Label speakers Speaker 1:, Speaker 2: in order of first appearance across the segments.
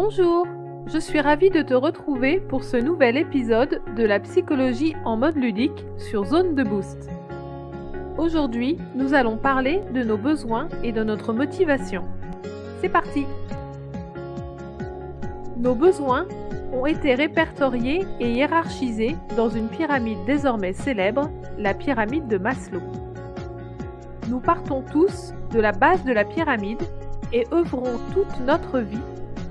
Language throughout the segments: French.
Speaker 1: Bonjour, je suis ravie de te retrouver pour ce nouvel épisode de la psychologie en mode ludique sur Zone de Boost. Aujourd'hui, nous allons parler de nos besoins et de notre motivation. C'est parti! Nos besoins ont été répertoriés et hiérarchisés dans une pyramide désormais célèbre, la pyramide de Maslow. Nous partons tous de la base de la pyramide et œuvrons toute notre vie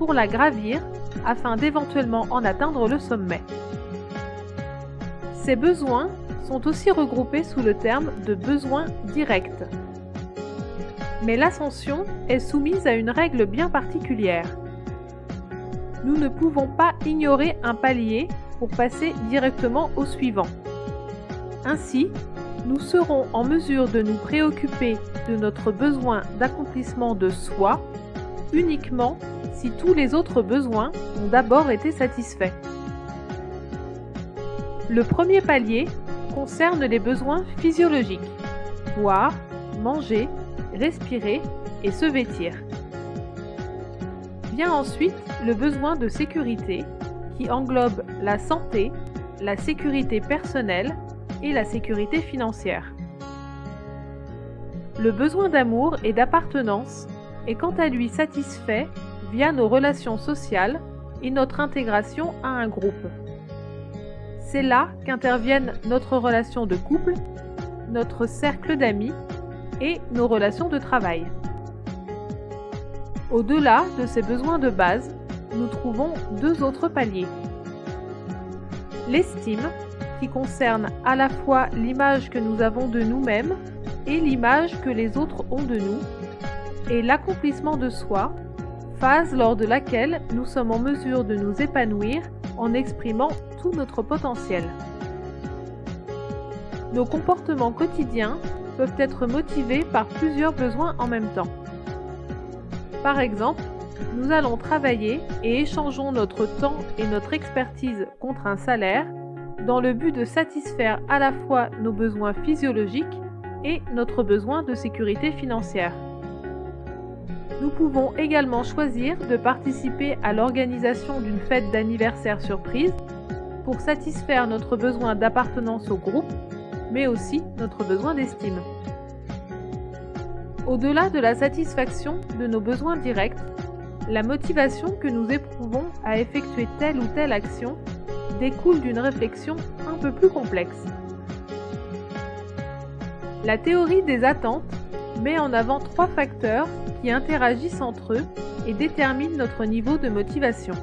Speaker 1: pour la gravir afin d'éventuellement en atteindre le sommet. Ces besoins sont aussi regroupés sous le terme de besoins directs. Mais l'ascension est soumise à une règle bien particulière. Nous ne pouvons pas ignorer un palier pour passer directement au suivant. Ainsi, nous serons en mesure de nous préoccuper de notre besoin d'accomplissement de soi uniquement si tous les autres besoins ont d'abord été satisfaits. Le premier palier concerne les besoins physiologiques: boire, manger, respirer et se vêtir. Vient ensuite le besoin de sécurité qui englobe la santé, la sécurité personnelle et la sécurité financière. Le besoin d'amour et d'appartenance est quant à lui satisfait via nos relations sociales et notre intégration à un groupe. C'est là qu'interviennent notre relation de couple, notre cercle d'amis et nos relations de travail. Au-delà de ces besoins de base, nous trouvons deux autres paliers. L'estime, qui concerne à la fois l'image que nous avons de nous-mêmes et l'image que les autres ont de nous, et l'accomplissement de soi, phase lors de laquelle nous sommes en mesure de nous épanouir en exprimant tout notre potentiel. Nos comportements quotidiens peuvent être motivés par plusieurs besoins en même temps. Par exemple, nous allons travailler et échangeons notre temps et notre expertise contre un salaire dans le but de satisfaire à la fois nos besoins physiologiques et notre besoin de sécurité financière. Nous pouvons également choisir de participer à l'organisation d'une fête d'anniversaire surprise pour satisfaire notre besoin d'appartenance au groupe, mais aussi notre besoin d'estime. Au-delà de la satisfaction de nos besoins directs, la motivation que nous éprouvons à effectuer telle ou telle action découle d'une réflexion un peu plus complexe. La théorie des attentes met en avant trois facteurs qui interagissent entre eux et déterminent notre niveau de motivation.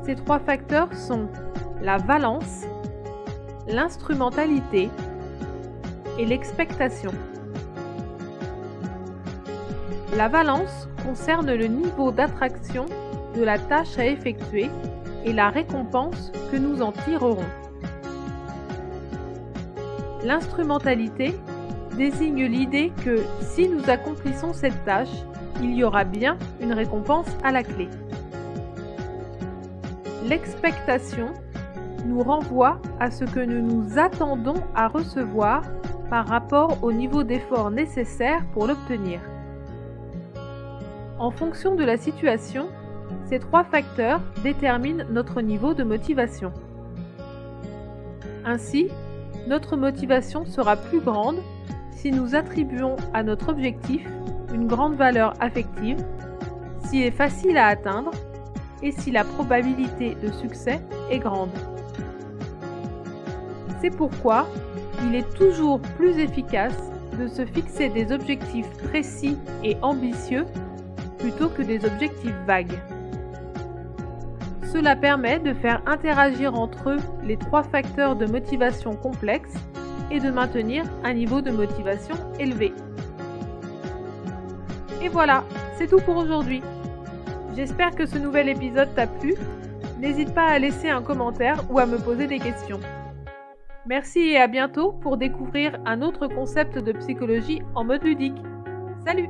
Speaker 1: Ces trois facteurs sont la valence, l'instrumentalité et l'expectation. La valence concerne le niveau d'attraction de la tâche à effectuer et la récompense que nous en tirerons. L'instrumentalité désigne l'idée que si nous accomplissons cette tâche, il y aura bien une récompense à la clé. L'expectation nous renvoie à ce que nous nous attendons à recevoir par rapport au niveau d'effort nécessaire pour l'obtenir. En fonction de la situation, ces trois facteurs déterminent notre niveau de motivation. Ainsi, notre motivation sera plus grande si nous attribuons à notre objectif une grande valeur affective, s'il est facile à atteindre et si la probabilité de succès est grande. C'est pourquoi il est toujours plus efficace de se fixer des objectifs précis et ambitieux plutôt que des objectifs vagues. Cela permet de faire interagir entre eux les trois facteurs de motivation complexes et de maintenir un niveau de motivation élevé. Et voilà, c'est tout pour aujourd'hui. J'espère que ce nouvel épisode t'a plu. N'hésite pas à laisser un commentaire ou à me poser des questions. Merci et à bientôt pour découvrir un autre concept de psychologie en mode ludique. Salut!